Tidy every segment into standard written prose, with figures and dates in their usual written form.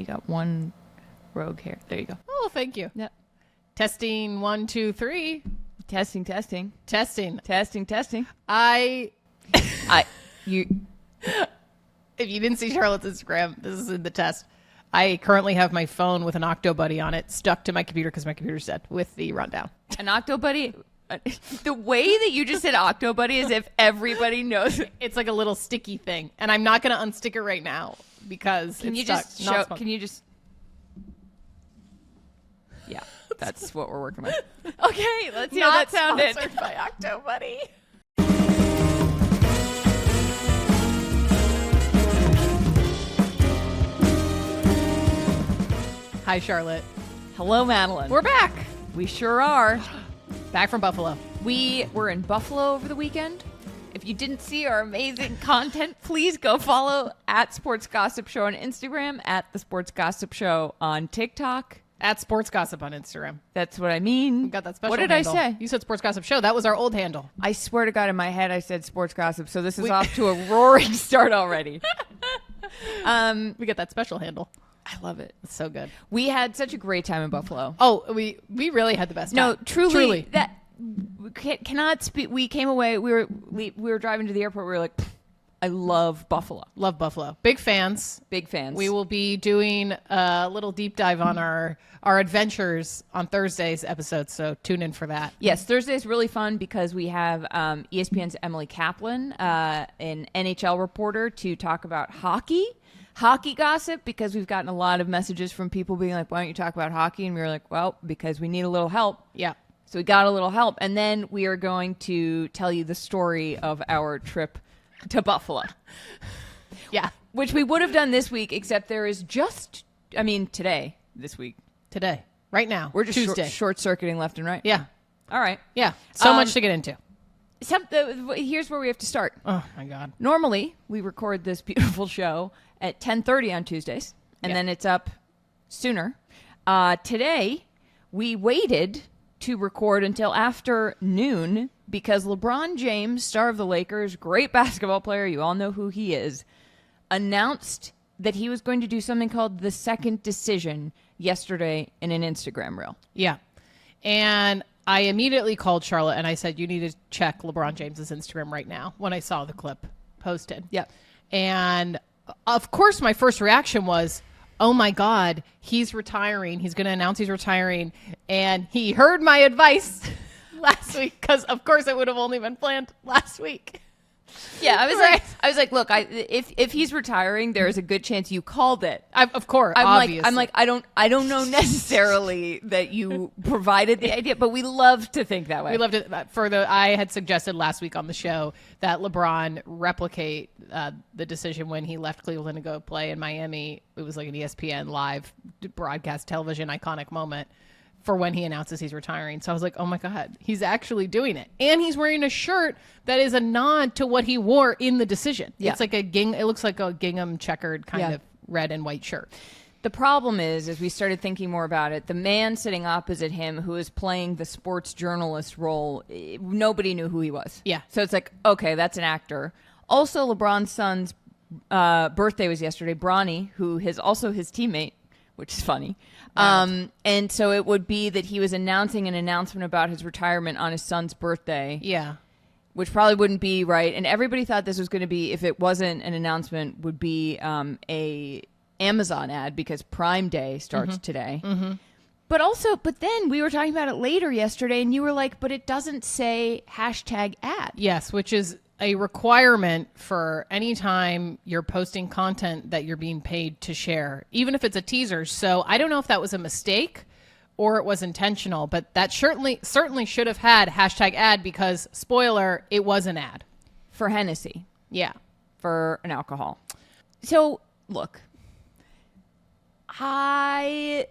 You got one rogue hair. There you go. Oh, thank you. Yep. Testing 1, 2, 3. Testing. Testing. You. If you didn't see Charlotte's Instagram, this is in the test. I currently have my phone with an Octobuddy on it stuck to my computer because my computer's dead with the rundown. An Octobuddy. The way that you just said Octobuddy is if everybody knows it. It's like a little sticky thing, and I'm not going to unstick it right now because Can it's you stuck. just show? Can you just? Yeah, that's what we're working with. Okay, let's see how that sounded. Sponsored by Octobuddy. Hi, Charlotte. Hello, Madeline. We're back. We sure are. Back from Buffalo. We were in Buffalo over the weekend. If you didn't see our amazing content, please go follow at Sports Gossip Show on Instagram, at the Sports Gossip Show on TikTok. At Sports Gossip on Instagram. That's what I mean. We got that special What did handle. I say? You said Sports Gossip Show. That was our old handle. I swear to God, in my head, I said Sports Gossip, so this is off to a roaring start already. We got that special handle. I love it. It's so good. We had such a great time in Buffalo. Oh, we really had the best time. No, truly. That we cannot speak. We came away. We were driving to the airport. We were like, I love Buffalo. Love Buffalo. Big fans. Big fans. We will be doing a little deep dive on our adventures on Thursday's episode, so tune in for that. Yes, Thursday is really fun because we have ESPN's Emily Kaplan, an NHL reporter, to talk about hockey gossip, because we've gotten a lot of messages from people being like, why don't you talk about hockey? And we were like, well, because we need a little help. Yeah. So we got a little help. And then we are going to tell you the story of our trip to Buffalo. Yeah. Which we would have done this week, except there is this week. Today. Right now. We're just Tuesday. short-circuiting left and right. Yeah. All right. Yeah. So much to get into. Here's where we have to start. Oh, my God. Normally, we record this beautiful show at 10:30 on Tuesdays, and then it's up sooner. Today, we waited to record until after noon because LeBron James, star of the Lakers, great basketball player, you all know who he is, announced that he was going to do something called the second decision yesterday in an Instagram reel. Yeah. And I immediately called Charlotte and I said, you need to check LeBron James's Instagram right now when I saw the clip posted. Yeah. And of course, my first reaction was, oh my God, he's retiring. He's going to announce he's retiring. And he heard my advice last week because, of course, it would have only been planned last week. Yeah, I was like, look, if he's retiring, there is a good chance you called it. Of course, obviously. I'm like, I don't know necessarily that you provided the idea, but we love to think that way. We loved it. I had suggested last week on the show that LeBron replicate the decision when he left Cleveland to go play in Miami. It was like an ESPN live broadcast television iconic moment for when he announces he's retiring. So I was like, oh my God, he's actually doing it. And he's wearing a shirt that is a nod to what he wore in the decision. Yeah. It's like it looks like a gingham checkered kind of red and white shirt. The problem is, as we started thinking more about it, the man sitting opposite him who is playing the sports journalist role, nobody knew who he was. Yeah. So it's like, okay, that's an actor. Also, LeBron's son's birthday was yesterday. Bronny, who is also his teammate, which is funny. And so it would be that he was announcing an announcement about his retirement on his son's birthday. Yeah. Which probably wouldn't be right. And everybody thought this was going to be, if it wasn't an announcement, would be a Amazon ad because Prime Day starts today. Mm-hmm. But then we were talking about it later yesterday and you were like, but it doesn't say #ad. Yes, which is a requirement for any time you're posting content that you're being paid to share, even if it's a teaser. So I don't know if that was a mistake or it was intentional, but that certainly should have had #ad because, spoiler, it was an ad. For Hennessy. Yeah. For an alcohol. So, look. My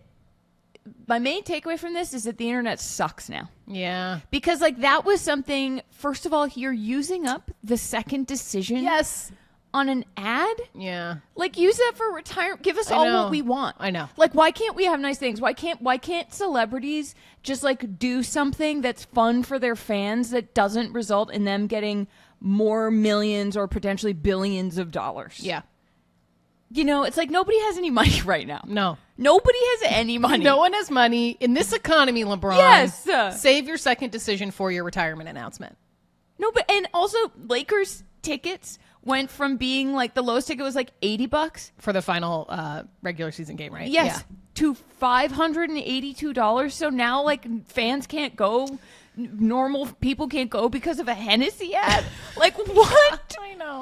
main takeaway from this is that the internet sucks now. Yeah. Because, that was something, first of all, you're using up the second decision. Yes. On an ad? Yeah. Use that for retirement. Give us all what we want. I know. Why can't we have nice things? Why can't celebrities just, do something that's fun for their fans that doesn't result in them getting more millions or potentially billions of dollars? Yeah. it's like nobody has any money right now. No. Nobody has any money. No one has money. In this economy, LeBron, Yes. Save your second decision for your retirement announcement. No, but and also Lakers tickets went from being like the lowest ticket was like $80 For the final regular season game, right? Yes. To $582. So now like fans can't go. Normal people can't go because of a Hennessy ad. Like what?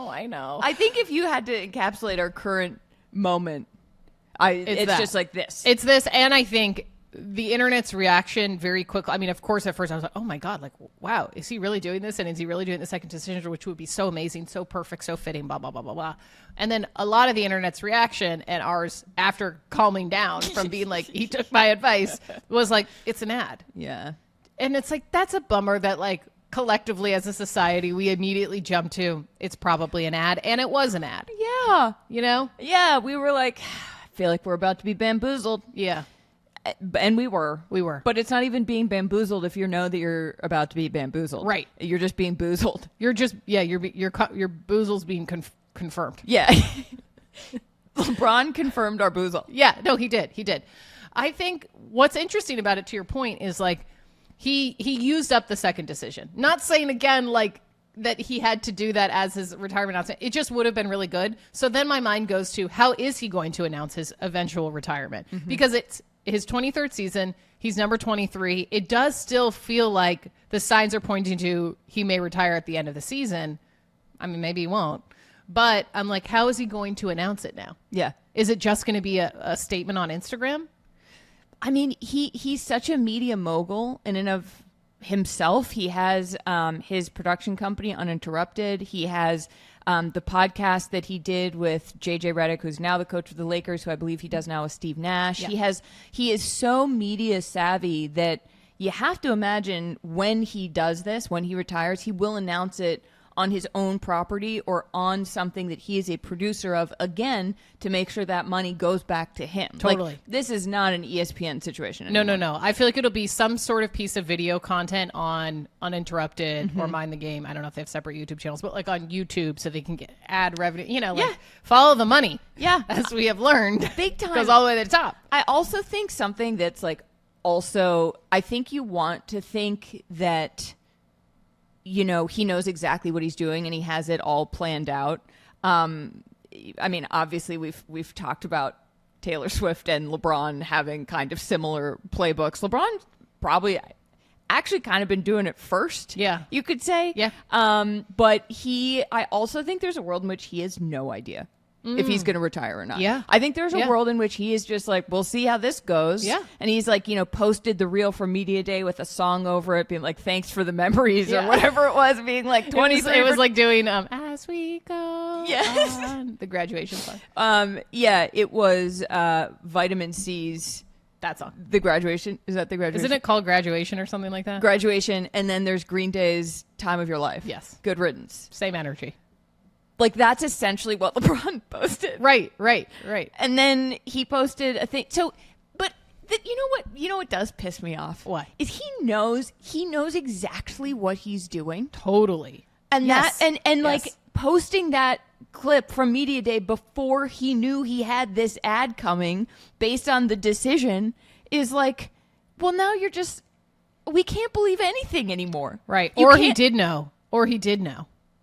I know. I think if you had to encapsulate our current moment, it's just like this. It's this, and I think the internet's reaction very quickly. I mean, of course, at first I was like, "Oh my god! Like, wow, is he really doing this? And is he really doing the second decision, which would be so amazing, so perfect, so fitting?" Blah blah blah blah blah. And then a lot of the internet's reaction and ours, after calming down from being like, "He took my advice," was like, "It's an ad." Yeah. And it's like, that's a bummer that like collectively as a society, we immediately jump to, it's probably an ad. And it was an ad. Yeah. Yeah. We were like, I feel like we're about to be bamboozled. Yeah. And we were. But it's not even being bamboozled if you know that you're about to be bamboozled. Right. You're just being boozled. You're just, your boozle's being confirmed. Yeah. LeBron confirmed our boozle. Yeah. No, he did. I think what's interesting about it, to your point, is like, He used up the second decision. Not saying again like that he had to do that as his retirement announcement. It just would have been really good. So then my mind goes to, how is he going to announce his eventual retirement? Mm-hmm. Because it's his 23rd season. He's number 23. It does still feel like the signs are pointing to he may retire at the end of the season. I mean, maybe he won't. But I'm like, how is he going to announce it now? Yeah. Is it just going to be a statement on Instagram? I mean, he's such a media mogul in and of himself. He has his production company, Uninterrupted. He has the podcast that he did with JJ Redick, who's now the coach of the Lakers, who I believe he does now with Steve Nash. Yeah. He is so media savvy that you have to imagine when he does this, when he retires, he will announce it on his own property or on something that he is a producer of, again, to make sure that money goes back to him. Totally. Like, this is not an ESPN situation anymore. No. I feel like it'll be some sort of piece of video content on Uninterrupted or Mind the Game. I don't know if they have separate YouTube channels, but like on YouTube so they can get ad revenue, follow the money. Yeah. As we have learned. Big time. Goes all the way to the top. I also think something that's like, I think you want to think that he knows exactly what he's doing and he has it all planned out. I mean, obviously we've talked about Taylor Swift and LeBron having kind of similar playbooks. LeBron's probably actually kind of been doing it first. Yeah. You could say. Yeah. But I also think there's a world in which he has no idea if he's going to retire or not. Yeah. I think there's a world in which he is just like, we'll see how this goes. Yeah. And he's like, posted the reel for Media Day with a song over it being like, thanks for the memories or whatever it was, being like 23. It was like doing As We Go On, the graduation song. It was Vitamin C's. That song. The Graduation. Is that the Graduation? Isn't it called Graduation or something like that? Graduation. And then there's Green Day's Time of Your Life. Yes. Good riddance. Same energy. Like, that's essentially what LeBron posted. Right. And then he posted a thing. So, but you know what does piss me off? What? Is he knows exactly what he's doing. Totally. And yes. like posting that clip from Media Day before he knew he had this ad coming based on the decision is like, well, now we can't believe anything anymore. Right. Or he did know.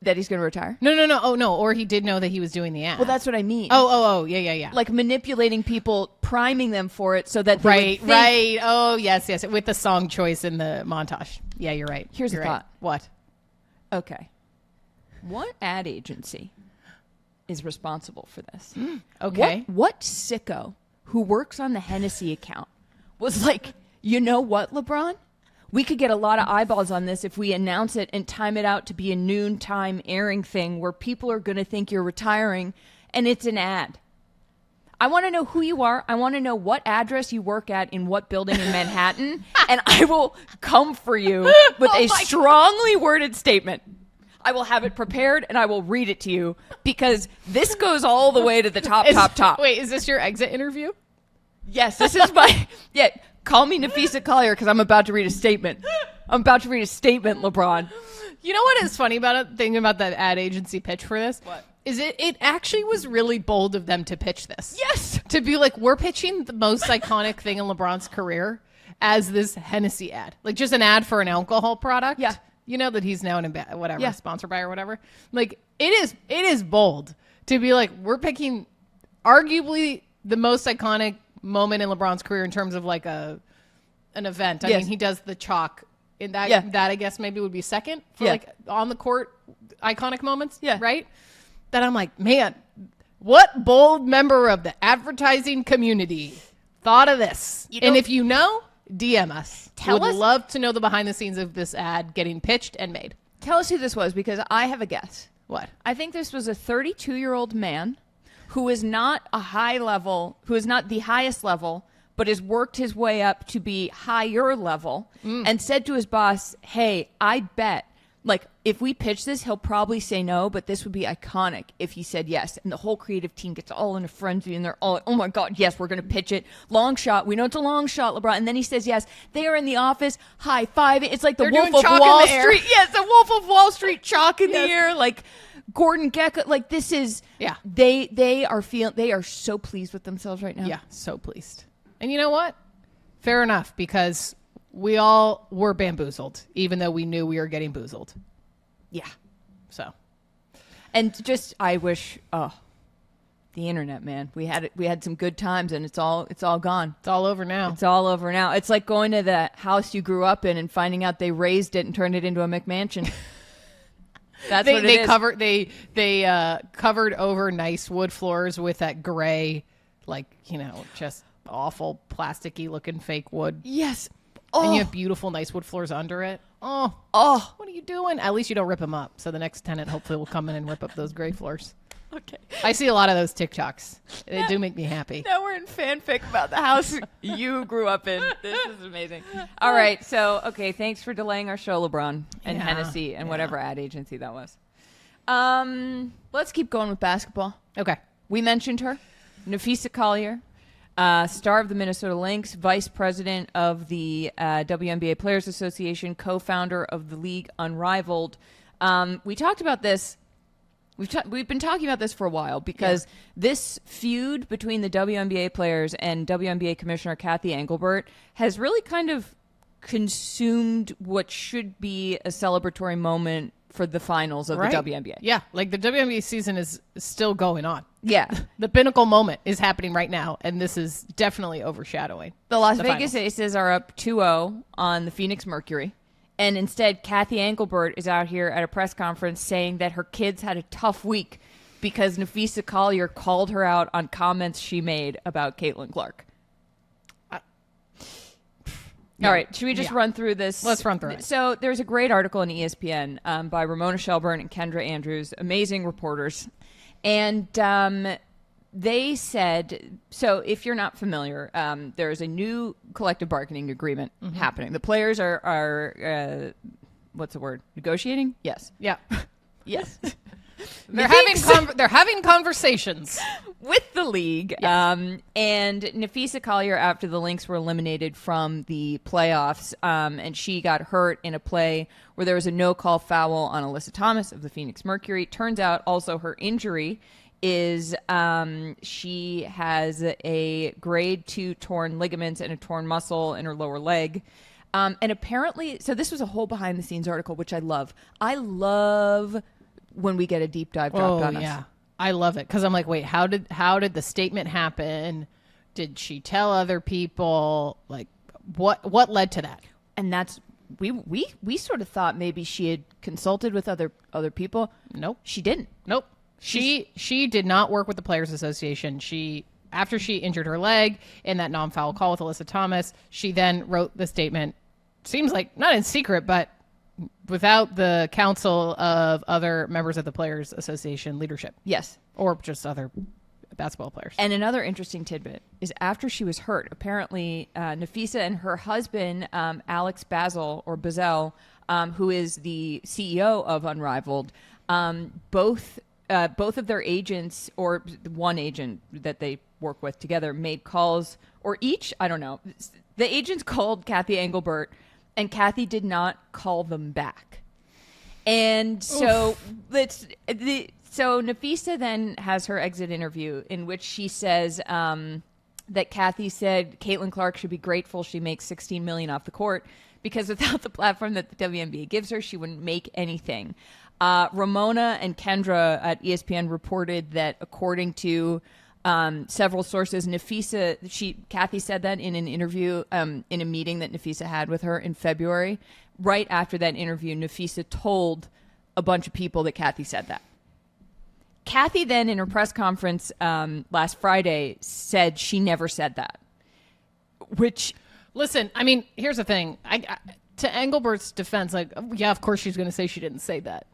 That he's going to retire? No. Oh, no. Or he did know that he was doing the ad. Well, that's what I mean. Oh. Yeah. Like manipulating people, priming them for it so that they right. would think. Oh, yes. With the song choice in the montage. Yeah, you're right. Here's a thought. What? Okay. What ad agency is responsible for this? Okay. What sicko who works on the Hennessy account was like, you know what, LeBron? We could get a lot of eyeballs on this if we announce it and time it out to be a noontime airing thing where people are going to think you're retiring and it's an ad. I want to know who you are. I want to know what address you work at in what building in Manhattan, and I will come for you with a strongly worded statement. I will have it prepared and I will read it to you because this goes all the way to the top. Wait, is this your exit interview? Yes, this is my... Yeah. Call me Napheesa Collier because I'm about to read a statement. LeBron. You know what is funny about it? Thinking about that ad agency pitch for this? What? it actually was really bold of them to pitch this. Yes. To be like, we're pitching the most iconic thing in LeBron's career as this Hennessy ad. Like just an ad for an alcohol product. Yeah. You know that he's now sponsored by or whatever. Like it is bold to be like, we're picking arguably the most iconic moment in LeBron's career in terms of like an event. I mean, he does the chalk in that, that I guess maybe would be second for like on the court iconic moments. Yeah. Right. That I'm like, man, what bold member of the advertising community thought of this? And if you know, DM us. Would love to know the behind the scenes of this ad getting pitched and made. Tell us who this was, because I have a guess. What? I think this was a 32-year-old man who is not the highest level, but has worked his way up to be higher level and said to his boss, hey, I bet, like, if we pitch this, he'll probably say no, but this would be iconic if he said yes. And the whole creative team gets all in a frenzy, and they're all, oh my God, yes, we're going to pitch it. Long shot. We know it's a long shot, LeBron. And then he says yes. They are in the office, high five. It's like the Wolf of Wall Street. Yes, the Wolf of Wall Street chalk in the air. Like Gordon Gekko. Like this is, they are so pleased with themselves right now. Yeah, so pleased. And you know what? Fair enough, because we all were bamboozled, even though we knew we were getting boozled. Yeah. So. And just, I wish, the internet, man. We had some good times, and it's all gone. It's all over now. It's all over now. It's like going to the house you grew up in and finding out they raised it and turned it into a McMansion. That's what it is. They covered over nice wood floors with that gray, like, just awful plasticky looking fake wood. Yes. And you have beautiful, nice wood floors under it. Oh, what are you doing? At least you don't rip them up. So the next tenant hopefully will come in and rip up those gray floors. Okay. I see a lot of those TikToks. They do make me happy. Now we're in fanfic about the house you grew up in. This is amazing. All right. So, okay. Thanks for delaying our show, LeBron and Hennessy and whatever ad agency that was. Let's keep going with basketball. Okay. We mentioned her. Napheesa Collier. Star of the Minnesota Lynx, vice president of the WNBA Players Association, co-founder of the league Unrivaled. We talked about this. We've been talking about this for a while because this feud between the WNBA players and WNBA Commissioner Cathy Englebert has really kind of consumed what should be a celebratory moment for the finals of the WNBA. Yeah, like the WNBA season is still going on. Yeah. The pinnacle moment is happening right now, and this is definitely overshadowing the Las Vegas Aces are up 2-0 on the Phoenix Mercury, and instead Cathy Englebert is out here at a press conference saying that her kids had a tough week because Napheesa Collier called her out on comments she made about Caitlin Clark. All right, should we just run through this? Let's run through it. So there's a great article in ESPN by Ramona Shelburne and Kendra Andrews, amazing reporters. And they said, so if you're not familiar, there's a new collective bargaining agreement happening. The players are what's the word? Negotiating? Yes. Yeah. Yes. They're having conversations with the league. Yes. And Napheesa Collier, after the Lynx were eliminated from the playoffs, and she got hurt in a play where there was a no-call foul on Alyssa Thomas of the Phoenix Mercury. Turns out also her injury is she has a grade 2 torn ligaments and a torn muscle in her lower leg. And apparently, so this was a whole behind-the-scenes article, which I love. I love when we get a deep dive dropped on us. Yeah. I love it because I'm like, wait, how did the statement happen? Did she tell other people? Like, what led to that? And that's we sort of thought maybe she had consulted with other people. Nope, she didn't. Nope, she did not work with the Players Association. After she injured her leg in that non-foul call with Alyssa Thomas, she then wrote the statement. Seems like not in secret, but without the counsel of other members of the Players Association leadership. Yes. Or just other basketball players. And another interesting tidbit is after she was hurt, apparently Napheesa and her husband, Alex Bazel, who is the CEO of Unrivaled, both of their agents, or one agent that they work with together, made calls, or each, I don't know. The agents called Cathy Englebert, and Cathy did not call them back. And so So Napheesa then has her exit interview in which she says that Cathy said Caitlin Clark should be grateful she makes $16 million off the court because without the platform that the WNBA gives her, she wouldn't make anything. Ramona and Kendra at ESPN reported that according to several sources, Cathy said that in an interview in a meeting that Napheesa had with her in February. Right after that interview, Napheesa told a bunch of people that Cathy said that. Cathy then in her press conference last Friday said she never said that. Which, listen, I mean, here's the thing. To Englebert's defense, like, yeah, of course she's going to say she didn't say that.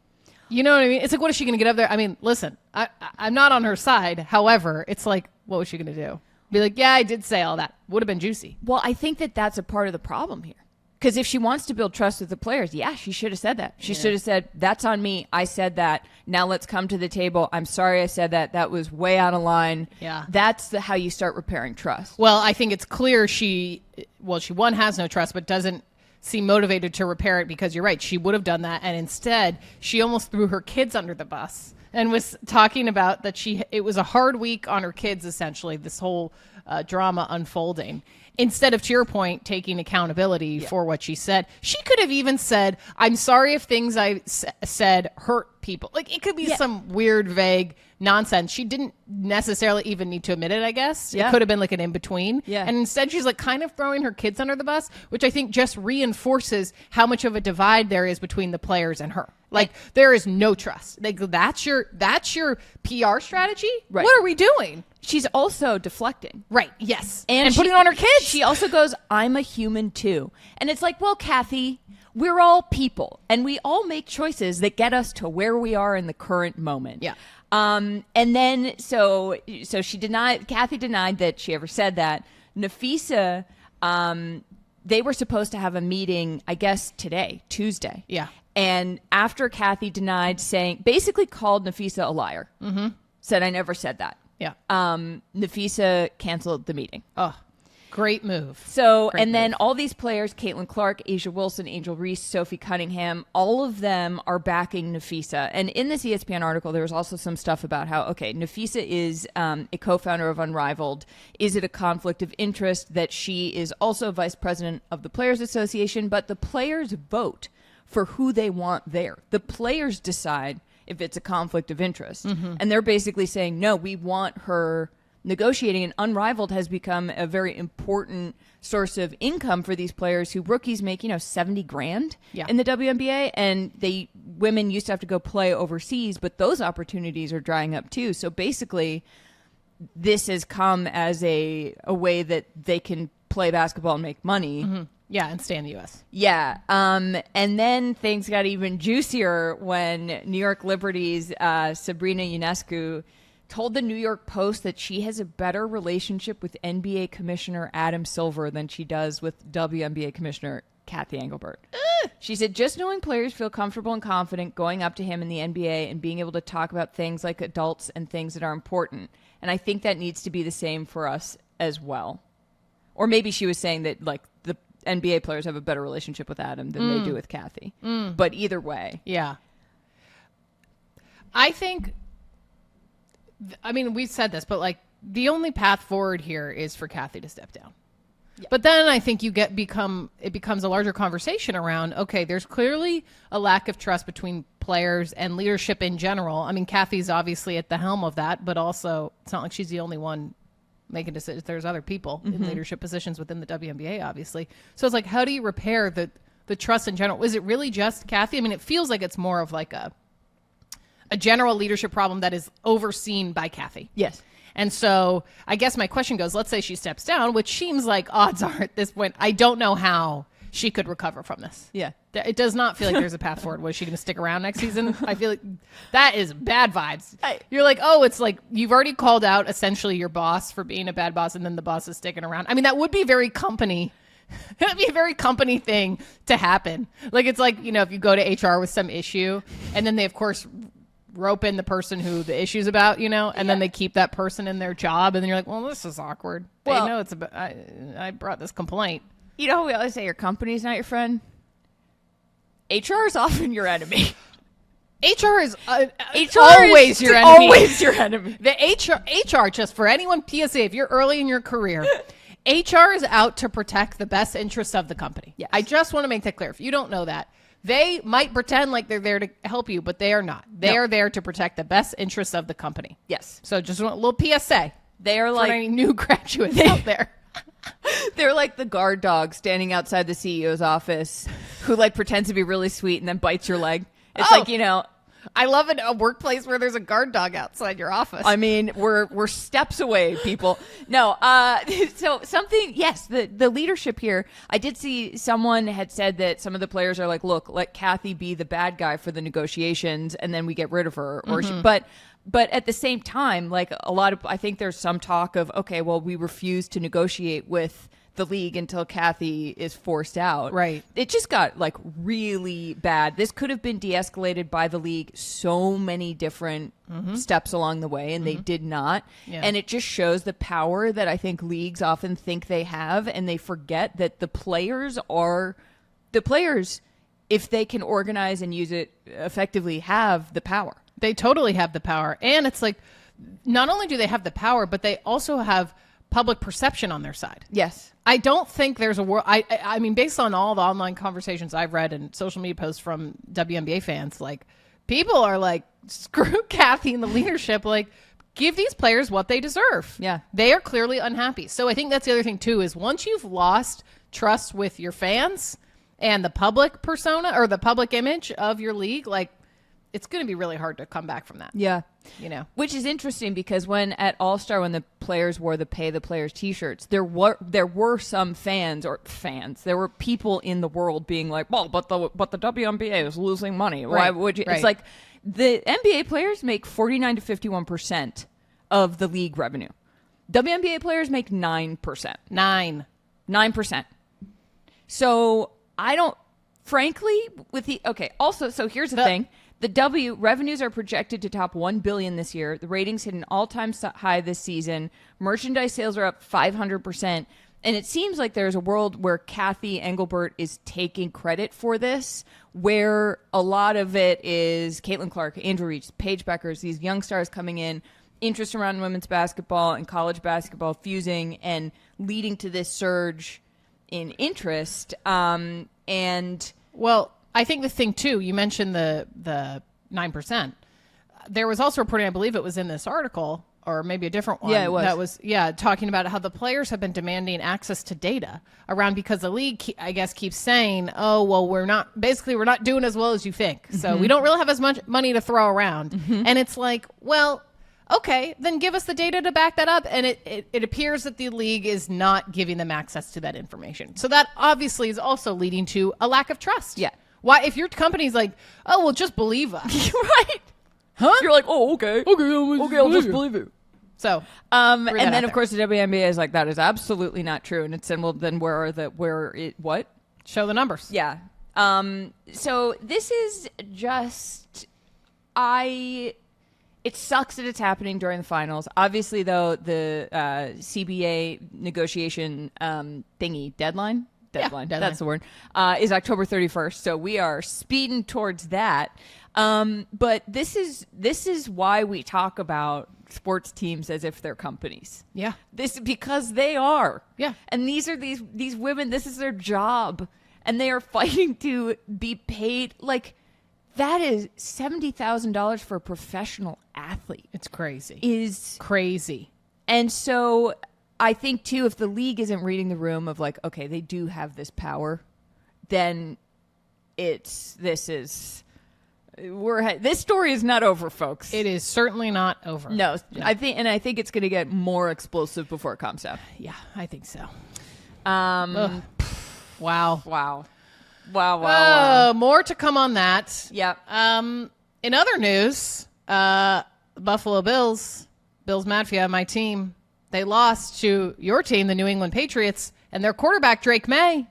You know what I mean? It's like, what is she going to get up there? I mean, listen, I'm not on her side. However, it's like, what was she going to do? Be like, yeah, I did say all that. Would have been juicy. Well, I think that that's a part of the problem here. Because if she wants to build trust with the players, yeah, she should have said that. She should have said, that's on me. I said that. Now let's come to the table. I'm sorry I said that. That was way out of line. Yeah. That's how you start repairing trust. Well, I think it's clear she has no trust, but doesn't seem motivated to repair it because you're right. She would have done that. And instead, she almost threw her kids under the bus and was talking about that it was a hard week on her kids, essentially, this whole drama unfolding. Instead of, to your point, taking accountability for what she said. She could have even said, I'm sorry if things I said hurt people. Like, it could be some weird, vague nonsense. She didn't necessarily even need to admit it, I guess. It could have been like an in-between. Yeah. And instead, she's like kind of throwing her kids under the bus, which I think just reinforces how much of a divide there is between the players and her. Like, there is no trust. Like, that's your PR strategy? Right. What are we doing? She's also deflecting. Right. Yes. And putting it on her kids. She also goes, I'm a human too. And it's like, well, Cathy, we're all people and we all make choices that get us to where we are in the current moment. Yeah. And then so Cathy denied that she ever said that. Napheesa, they were supposed to have a meeting, I guess today, Tuesday. Yeah. And after Cathy denied basically called Napheesa a liar. Mm-hmm. Said, I never said that. Yeah. Napheesa canceled the meeting. Oh, great move. Then all these players, Caitlin Clark, Asia Wilson, Angel Reese, Sophie Cunningham, all of them are backing Napheesa. And in this ESPN article, there was also some stuff about how, okay, Napheesa is a co-founder of Unrivaled. Is it a conflict of interest that she is also vice president of the Players Association, but the players vote for who they want there. The players decide if it's a conflict of interest. Mm-hmm. And they're basically saying, no, we want her negotiating. And Unrivaled has become a very important source of income for these players who rookies make, $70,000 in the WNBA. And women used to have to go play overseas, but those opportunities are drying up too. So basically, this has come as a way that they can play basketball and make money. Mm-hmm. Yeah, and stay in the U.S. Yeah. And then things got even juicier when New York Liberty's Sabrina Ionescu told the New York Post that she has a better relationship with NBA Commissioner Adam Silver than she does with WNBA Commissioner Cathy Englebert. She said, just knowing players feel comfortable and confident going up to him in the NBA and being able to talk about things like adults and things that are important. And I think that needs to be the same for us as well. Or maybe she was saying that, like, the NBA players have a better relationship with Adam than they do with Cathy. But either way. Yeah. I think, we've said this, but like the only path forward here is for Cathy to step down. Yeah. But then I think it becomes a larger conversation around, okay, there's clearly a lack of trust between players and leadership in general. I mean, Cathy's obviously at the helm of that, but also it's not like she's the only one making decisions. There's other people in leadership positions within the WNBA, obviously. So it's like, how do you repair the trust in general? Is it really just Cathy? I mean, it feels like it's more of like a general leadership problem that is overseen by Cathy. Yes. And so I guess my question goes, let's say she steps down, which seems like odds are at this point. I don't know how she could recover from this. Yeah. It does not feel like there's a path forward. Was she going to stick around next season? I feel like that is bad vibes. You're like, oh, it's like you've already called out essentially your boss for being a bad boss, and then the boss is sticking around. I mean, that would be very company. That'd be a very company thing to happen. Like, it's like, if you go to HR with some issue, and then they, of course, rope in the person who the issue's about, and then they keep that person in their job, and then you're like, well, this is awkward. Well, they know it's about, I brought this complaint. You know how we always say your company's not your friend? HR is often your enemy. HR is always your enemy. Always your enemy. The HR, just for anyone, PSA, if you're early in your career, HR is out to protect the best interests of the company. Yes. I just want to make that clear. If you don't know that, they might pretend like they're there to help you, but they are not. They are there to protect the best interests of the company. Yes. So just a little PSA. They are for like any new graduates out there. They're like the guard dog standing outside the CEO's office who like pretends to be really sweet and then bites your leg. It's like, you know, I love a workplace where there's a guard dog outside your office. I mean, we're steps away, people. No, so something, yes, the leadership here. I did see someone had said that some of the players are like, look, let Cathy be the bad guy for the negotiations, and then we get rid of her. Or but at the same time, like I think there's some talk of, okay, well, we refuse to negotiate with the league until Cathy is forced out. Right. It just got like really bad. This could have been de-escalated by the league so many different steps along the way, and they did not. Yeah. And it just shows the power that I think leagues often think they have, and they forget that the players, if they can organize and use it effectively, have the power. They totally have the power. And it's like, not only do they have the power, but they also have public perception on their side. Yes. I don't think there's a world. I mean, based on all the online conversations I've read and social media posts from WNBA fans, like, people are like, screw Cathy and the leadership. Like, give these players what they deserve. Yeah. They are clearly unhappy. So I think that's the other thing too, is once you've lost trust with your fans and the public persona or the public image of your league, like, it's going to be really hard to come back from that. Yeah. You know, which is interesting because when at All-Star, when the players wore the Pay the Players t-shirts, there were some fans, there were people in the world being like, well, but the WNBA is losing money. Why would you? Right. It's like the NBA players make 49 to 51% of the league revenue. WNBA players make 9%. 9%. So I don't, frankly, also, so here's the thing. The revenues are projected to top $1 billion this year. The ratings hit an all-time high this season. Merchandise sales are up 500%. And it seems like there's a world where Cathy Englebert is taking credit for this, where a lot of it is Caitlin Clark, Andrew Reach, Paige Beckers, these young stars coming in, interest around women's basketball and college basketball fusing and leading to this surge in interest. Well, I think the thing too, you mentioned the 9%. There was also reporting, I believe it was in this article, or maybe a different one. Yeah, it was. That was, talking about how the players have been demanding access to data around, because the league, I guess, keeps saying, oh, well, we're not doing as well as you think. So we don't really have as much money to throw around. And it's like, well, okay, then give us the data to back that up. And it appears that the league is not giving them access to that information. So that obviously is also leading to a lack of trust. Yeah. Why, if your company's like, oh, well, just believe us. Right. Huh? You're like, oh, okay. Okay, I'll just believe it. So, and then of course the WNBA is like, that is absolutely not true. And it's saying, well, then what? Show the numbers. Yeah. So this is just, it sucks that it's happening during the finals. Obviously, though, the CBA negotiation deadline, that's the word, is October 31st. So we are speeding towards that. But this is why we talk about sports teams as if they're companies. Yeah. Because they are. Yeah. And these are these women, this is their job. And they are fighting to be paid. Like, that is $70,000 for a professional athlete. It's crazy. Is crazy. Crazy. And so I think, too, if the league isn't reading the room of like, okay, they do have this power, then this story is not over, folks. It is certainly not over. No. I think it's going to get more explosive before it calms down. Yeah, I think so. Wow. More to come on that. Yep. In other news, Buffalo Bills Mafia, my team, they lost to your team, the New England Patriots, and their quarterback, Drake Maye,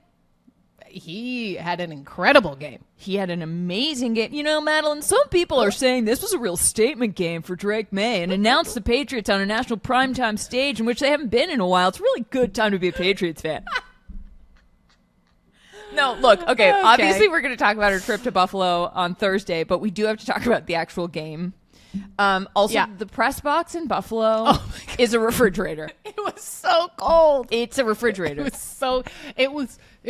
he had an incredible game. He had an amazing game. You know, Madeline, some people are saying this was a real statement game for Drake Maye and announced the Patriots on a national primetime stage in which they haven't been in a while. It's a really good time to be a Patriots fan. No, look, okay, obviously we're going to talk about her trip to Buffalo on Thursday, but we do have to talk about the actual game. Also, the press box in Buffalo is a refrigerator. It was so cold. It's a refrigerator. It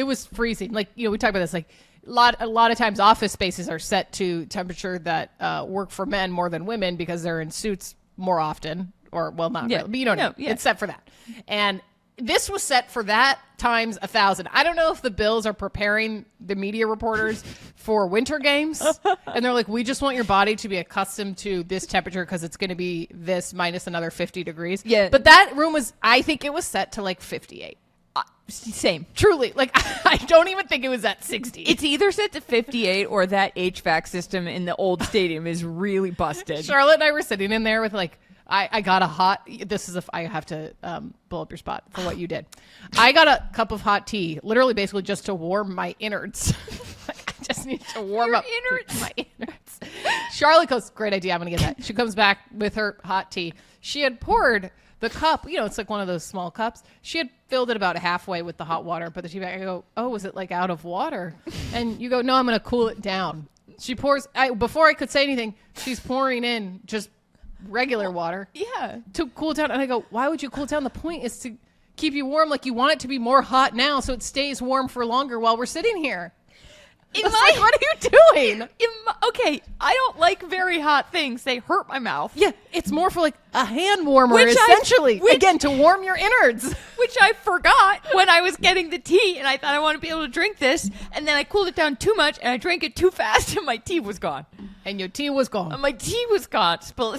was freezing. Like, we talk about this, like a lot of times office spaces are set to temperature that work for men more than women because they're in suits more often, or well, not really, but you know what I mean. It's set for that. And this was set for that times 1,000. I don't know if the Bills are preparing the media reporters for winter games. And they're like, we just want your body to be accustomed to this temperature because it's going to be this minus another 50 degrees. Yeah. But that room I think it was set to like 58. Same. Truly. Like, I don't even think it was at 60. It's either set to 58 or that HVAC system in the old stadium is really busted. Charlotte and I were sitting in there with like, I got a hot, I have to pull up your spot for what you did. I got a cup of hot tea, literally basically just to warm my innards. I just need to warm up my innards. Charlotte goes, great idea, I'm going to get that. She comes back with her hot tea. She had poured the cup, it's like one of those small cups. She had filled it about halfway with the hot water and put the tea back. I go, oh, was it like out of water? And you go, no, I'm going to cool it down. She pours, before I could say anything, she's pouring in just regular water to cool down. And I go, why would you cool down? The point is to keep you warm. Like, you want it to be more hot now so it stays warm for longer while we're sitting here. What are you doing? Okay, I don't like very hot things. They hurt my mouth. Yeah, it's more for like a hand warmer, essentially. Again, to warm your innards. Which I forgot when I was getting the tea, and I thought I want to be able to drink this, and then I cooled it down too much, and I drank it too fast, and my tea was gone. And your tea was gone. And my tea was gone. Spill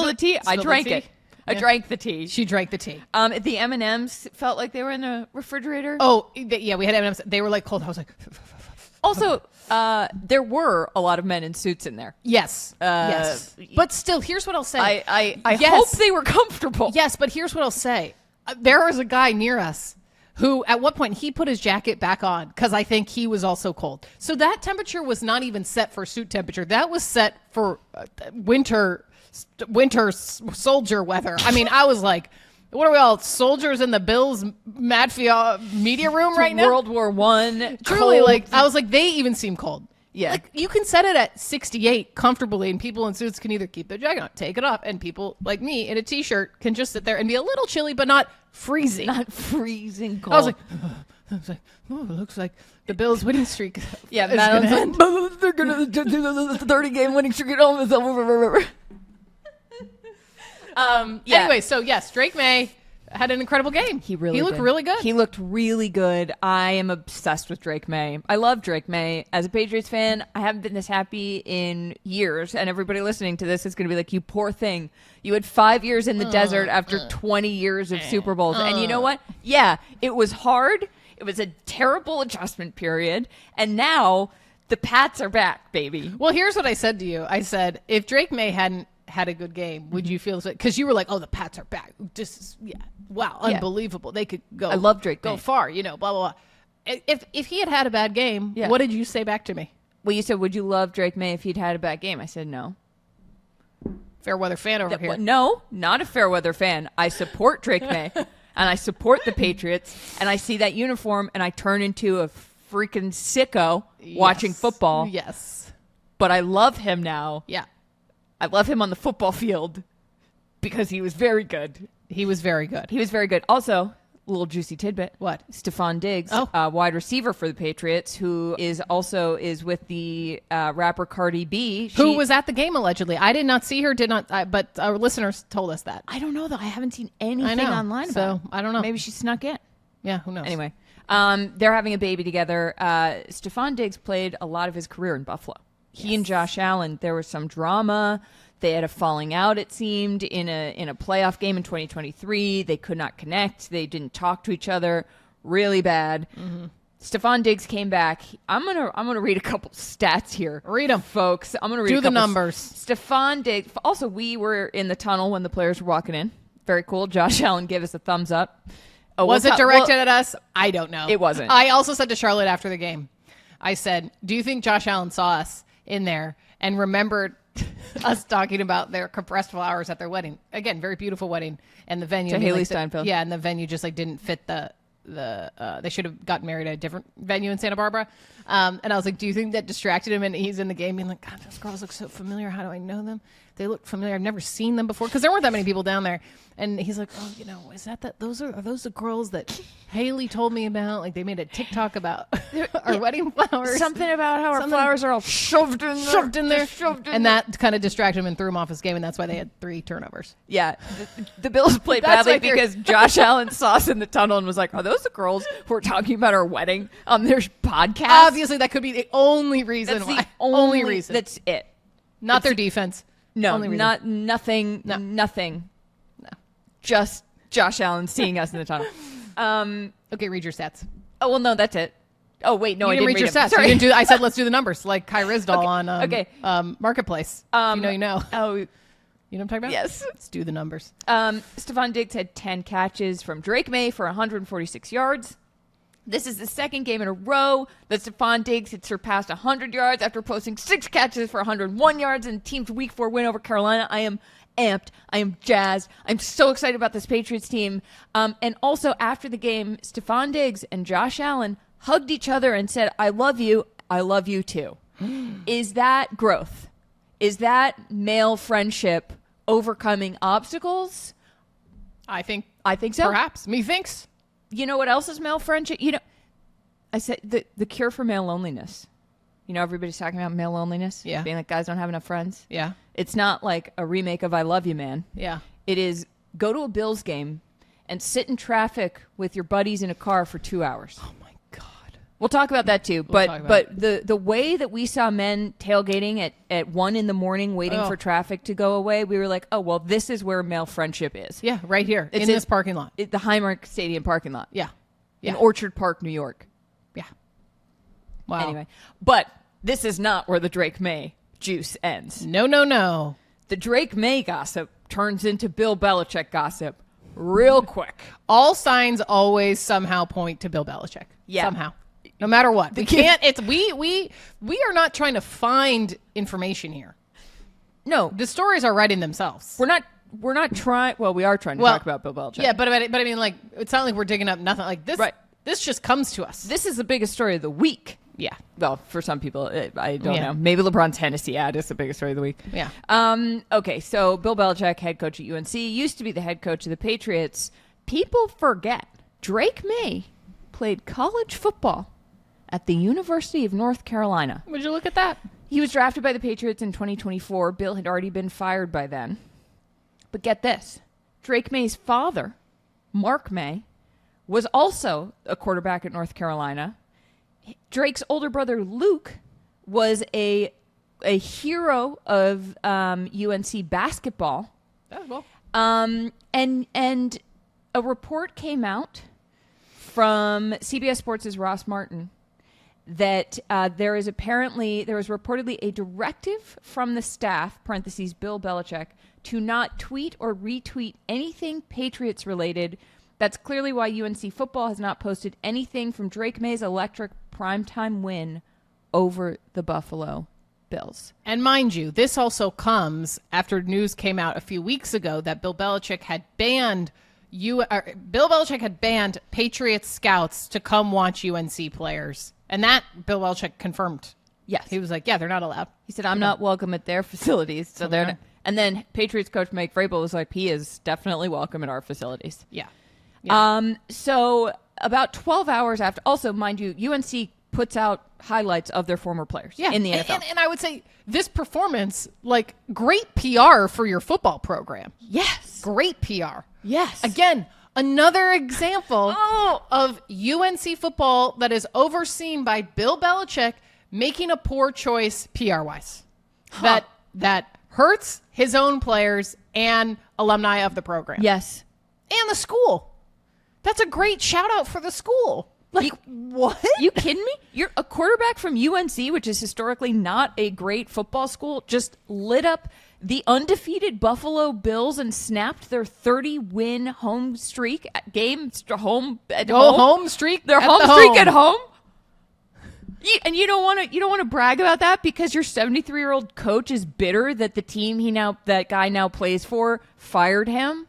the tea. I drank it. I drank the tea. She drank the tea. The M&Ms felt like they were in the refrigerator. Oh, yeah, we had M&Ms. They were like cold. I was like... Also, there were a lot of men in suits in there. Yes. Yes. But still, here's what I'll say. I hope they were comfortable. Yes, but here's what I'll say. There was a guy near us who, at one point, he put his jacket back on because I think he was also cold. So that temperature was not even set for suit temperature. That was set for winter soldier weather. I mean, I was like... What are we all, soldiers in the Bills Mafia media room right now? World War I. Truly, cold. like, I was like, they even seem cold. Yeah. Like, you can set it at 68 comfortably, and people in suits can either keep their jacket on, take it off, and people like me in a t-shirt can just sit there and be a little chilly, but not freezing. Not freezing cold. I was like, oh, it looks like the Bills' winning streak. Yeah, Madeline's like, they're going to do the 30-game winning streak at home. Anyway, so yes, Drake Maye had an incredible game. He looked really good. He looked really good. I am obsessed with Drake Maye. I love Drake Maye. As a Patriots fan, I haven't been this happy in years. And everybody listening to this is going to be like, you poor thing. You had 5 years in the desert after 20 years of Super Bowls. And you know what? Yeah, it was hard. It was a terrible adjustment period. And now the Pats are back, baby. Well, here's what I said to you. I said, if Drake Maye hadn't had a good game, would you feel, because you were like, oh, the Pats are back, unbelievable, they could go, I love Drake Maye, go far, blah blah blah. If he had a bad game, what did you say back to me? Well, you said, would you love Drake Maye if he'd had a bad game? I said no. Fair weather fan over here. No, not a fair weather fan. I support Drake Maye and I support the Patriots, and I see that uniform and I turn into a freaking sicko watching football. Yes, but I love him now. Yeah, I love him on the football field because he was very good. He was very good. He was very good. Also, a little juicy tidbit. What? Stefon Diggs, wide receiver for the Patriots, who is with the rapper Cardi B. Who was at the game, allegedly. I did not see her, but our listeners told us that. I don't know, though. I haven't seen anything online about it. I don't know. Maybe she snuck in. Yeah, who knows? Anyway, they're having a baby together. Stefon Diggs played a lot of his career in Buffalo. He and Josh Allen, there was some drama. They had a falling out, it seemed, in a playoff game in 2023. They could not connect. They didn't talk to each other. Really bad. Mm-hmm. Stefon Diggs came back. I'm gonna read a couple stats here. Read them, folks. I'm gonna read do the numbers. Stefon Diggs. Also, we were in the tunnel when the players were walking in. Very cool. Josh Allen gave us a thumbs up. Oh, was it directed at us? I don't know. It wasn't. I also said to Charlotte after the game, I said, do you think Josh Allen saw us in there and remembered us talking about their compressed flowers at their wedding? Again, very beautiful wedding, and the venue. To Haley Steinfeld. Yeah, and the venue just like didn't fit the they should have gotten married at a different venue in Santa Barbara. And I was like, do you think that distracted him? And he's in the game being like, God, those girls look so familiar. How do I know them? They look familiar. I've never seen them before because there weren't that many people down there. And he's like, oh, is that those are those the girls that Haley told me about? Like they made a TikTok about our wedding flowers. Something about how our flowers are all shoved in there. And that kind of distracted him and threw him off his game. And that's why they had 3 turnovers. Yeah. The Bills played badly because Josh Allen saw us in the tunnel and was like, are those the girls who are talking about our wedding on their podcast? Obviously, that could be the only reason That's why. the only reason. That's it. Not their defense. No, nothing. No. Just Josh Allen seeing us in the tunnel. Okay, read your stats. Oh, well, no, that's it. Oh, wait, no, You I didn't didn't read your them. stats. Sorry. You didn't I said let's do the numbers, like Kai Rizdal on okay. Marketplace. If you know. Oh, You know what I'm talking about? yes. Let's do the numbers. Stefon Diggs had 10 catches from Drake Maye for 146 yards. This is the second game in a row that Stefon Diggs had surpassed 100 yards after posting 6 catches for 101 yards in the team's Week 4 win over Carolina. I am amped. I am jazzed. I'm so excited about this Patriots team. And also after the game, Stefon Diggs and Josh Allen hugged each other and said, I love you. I love you too. Is that growth? Is that male friendship overcoming obstacles? I think so. Perhaps. Methinks. You know what else is male friendship? I said the cure for male loneliness. Everybody's talking about male loneliness. Yeah. Being like guys don't have enough friends. Yeah. It's not like a remake of I Love You, Man. Yeah. It is go to a Bills game and sit in traffic with your buddies in a car for 2 hours. Oh my God. We'll talk about that too. We'll But the way that we saw men tailgating at 1 a.m. waiting for traffic to go away, we were like, oh, well, this is where male friendship is. Yeah, right here It's in this parking lot. The Highmark Stadium parking lot. Yeah. In Orchard Park, New York. Yeah. Wow. Anyway, but this is not where the Drake Maye juice ends. No. The Drake Maye gossip turns into Bill Belichick gossip real quick. All signs always somehow point to Bill Belichick. Yeah. Somehow. No matter what. We are not trying to find information here. No, The stories are writing themselves. we're not trying. Well, we are trying to talk about Bill Belichick. Yeah, but I mean, like, it's not like we're digging up nothing like this. Right. This just comes to us. This is the biggest story of the week. Yeah. Well, for some people, I don't know. Maybe LeBron's Hennessy ad is the biggest story of the week. Yeah. Okay, so Bill Belichick, head coach at UNC, used to be the head coach of the Patriots. People forget Drake Maye played college football at the University of North Carolina. Would you look at that? He was drafted by the Patriots in 2024. Bill had already been fired by then. But get this. Drake Maye's father, Mark Maye, was also a quarterback at North Carolina. Drake's older brother, Luke, was a hero of UNC basketball. Oh, well. And a report came out from CBS Sports' Ross Martin that there was reportedly a directive from the staff, parentheses, Bill Belichick, to not tweet or retweet anything Patriots related. That's clearly why UNC football has not posted anything from Drake Maye's electric primetime win over the Buffalo Bills. And mind you, this also comes after news came out a few weeks ago that Bill Belichick had banned Patriots scouts to come watch UNC players. And that Bill Belichick confirmed. Yes. He was like, yeah, they're not allowed. He said, I'm not welcome at their facilities. So they're not. And then Patriots coach Mike Vrabel was like, he is definitely welcome at our facilities. Yeah. So about 12 hours after, also, mind you, UNC puts out highlights of their former players in the NFL. And I would say this performance, like, great PR for your football program. Yes. Great PR. Yes. Again, another example of UNC football that is overseen by Bill Belichick making a poor choice PR-wise. That hurts his own players and alumni of the program. Yes. And the school. That's a great shout out for the school. Like, what? You kidding me? You're a quarterback from UNC, which is historically not a great football school, just lit up the undefeated Buffalo Bills and snapped their 30-win home streak home streak. Their home streak at home. And you don't want to brag about that because your 73-year-old coach is bitter that the team that guy now plays for fired him.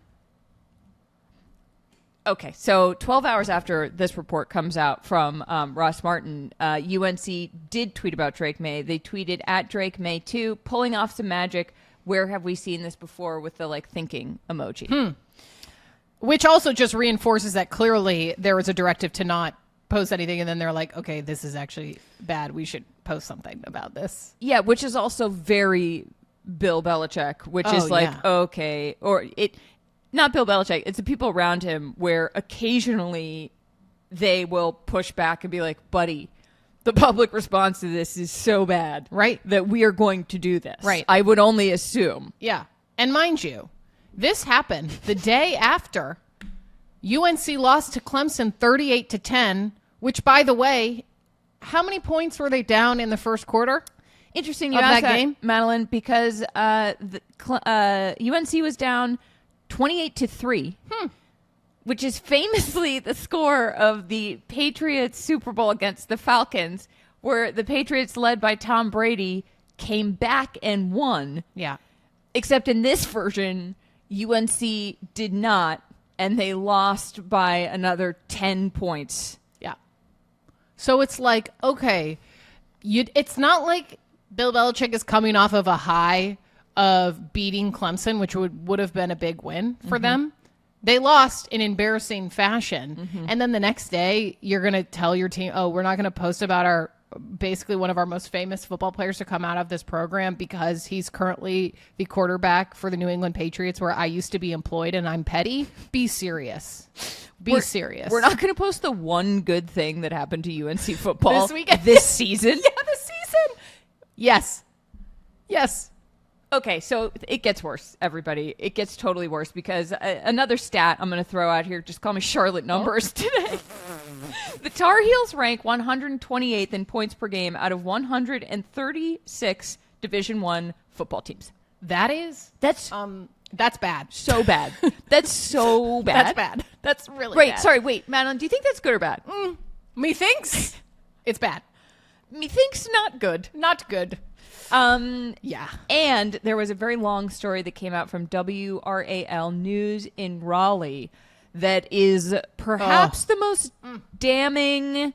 Okay, so 12 hours after this report comes out from Ross Martin, UNC did tweet about Drake Maye. They tweeted at Drake Maye 2, pulling off some magic. Where have we seen this before with the thinking emoji? Which also just reinforces that clearly there was a directive to not post anything. And then they're like, okay, this is actually bad. We should post something about this. Yeah, which is also very Bill Belichick, which is okay. Or not Bill Belichick, it's the people around him where occasionally they will push back and be like, buddy, the public response to this is so bad. Right. That we are going to do this. Right. I would only assume. Yeah. And mind you, this happened the day after UNC lost to Clemson 38-10, which, by the way, how many points were they down in the first quarter? Interesting you of asked that game, Madeline, because UNC was down 28-3, which is famously the score of the Patriots Super Bowl against the Falcons, where the Patriots, led by Tom Brady, came back and won. Yeah. Except in this version, UNC did not, and they lost by another 10 points. Yeah. So it's like, okay, it's not like Bill Belichick is coming off of a high of beating Clemson, which would have been a big win for them. They lost in embarrassing fashion. And then the next day, you're going to tell your team, oh, we're not going to post about basically one of our most famous football players to come out of this program because he's currently the quarterback for the New England Patriots, where I used to be employed and I'm petty. Be serious. Be serious. We're not going to post the one good thing that happened to UNC football this weekend. This season. Yeah, this season. Yes. Okay, so it gets worse, everybody. It gets totally worse because another stat I'm going to throw out here, just call me Charlotte numbers today. The Tar Heels rank 128th in points per game out of 136 Division I football teams. That's bad. So bad. That's so bad. That's bad. That's really bad. Wait, Madeline, do you think that's good or bad? Methinks it's bad. Methinks not good. Not good. Yeah. And there was a very long story that came out from WRAL News in Raleigh that is perhaps the most damning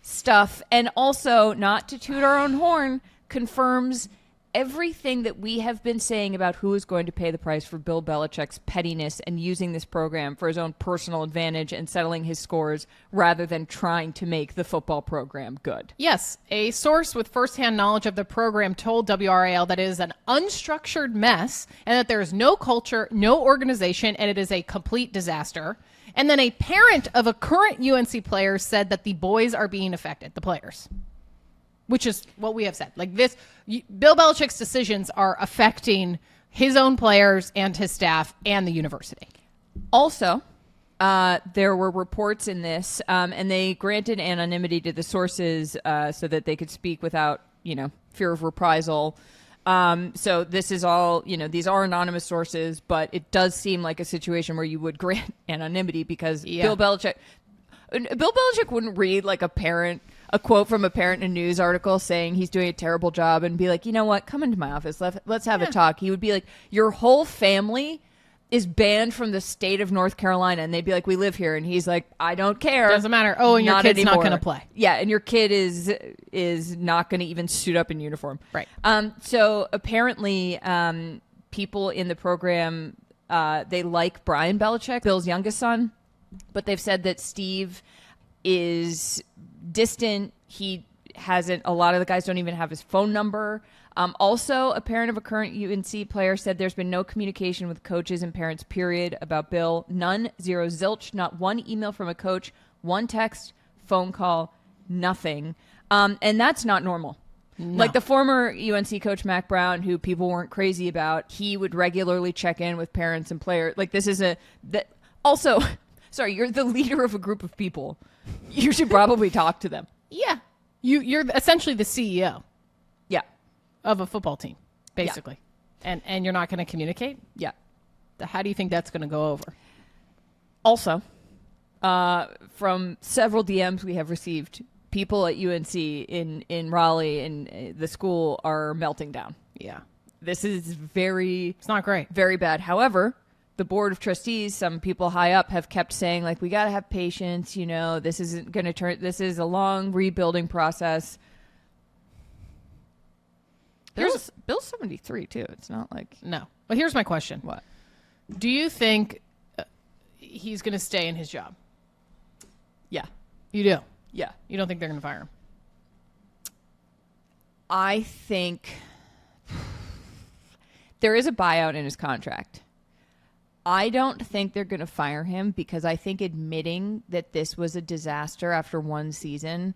stuff, and also, not to toot our own horn, confirms everything that we have been saying about who is going to pay the price for Bill Belichick's pettiness and using this program for his own personal advantage and settling his scores rather than trying to make the football program good. Yes, a source with firsthand knowledge of the program told WRAL that it is an unstructured mess and that there is no culture, no organization, and it is a complete disaster. And then a parent of a current UNC player said that the boys are being affected, the players. Which is what we have said. Like this, Bill Belichick's decisions are affecting his own players and his staff and the university. Also, there were reports in this, and they granted anonymity to the sources so that they could speak without, fear of reprisal. So this is all, these are anonymous sources, but it does seem like a situation where you would grant anonymity because Bill Belichick wouldn't read a quote from a parent in a news article saying he's doing a terrible job and be like, you know what, come into my office. Let's have a talk. He would be like, your whole family is banned from the state of North Carolina. And they'd be like, we live here. And he's like, I don't care. Doesn't matter. Oh, and your kid's not going to play. Yeah. And your kid is not going to even suit up in uniform. Right. So apparently people in the program, they like Brian Belichick, Bill's youngest son. But they've said that Steve is distant. He hasn't. A lot of the guys don't even have his phone number. Also, a parent of a current UNC player said there's been no communication with coaches and parents, period, about Bill. None, zero, zilch, not one email from a coach, one text, phone call, nothing. And that's not normal. No. Like the former UNC coach, Mac Brown, who people weren't crazy about, he would regularly check in with parents and players. Like this is also, sorry, you're the leader of a group of people. You should probably talk to them. Yeah. You're essentially the CEO. Yeah. Of a football team, basically. Yeah. And you're not going to communicate? Yeah. How do you think that's going to go over? Also, from several DMs we have received, people at UNC in Raleigh and the school are melting down. Yeah. This is it's not great. Very bad. However, the board of trustees, some people high up have kept saying, like, we got to have patience. This isn't going to turn. This is a long rebuilding process. Bill's 73 too. It's not like No. But here's my question. What? Do you think he's going to stay in his job? Yeah. You do? Yeah. You don't think they're going to fire him? I think there is a buyout in his contract. I don't think they're going to fire him because I think admitting that this was a disaster after one season,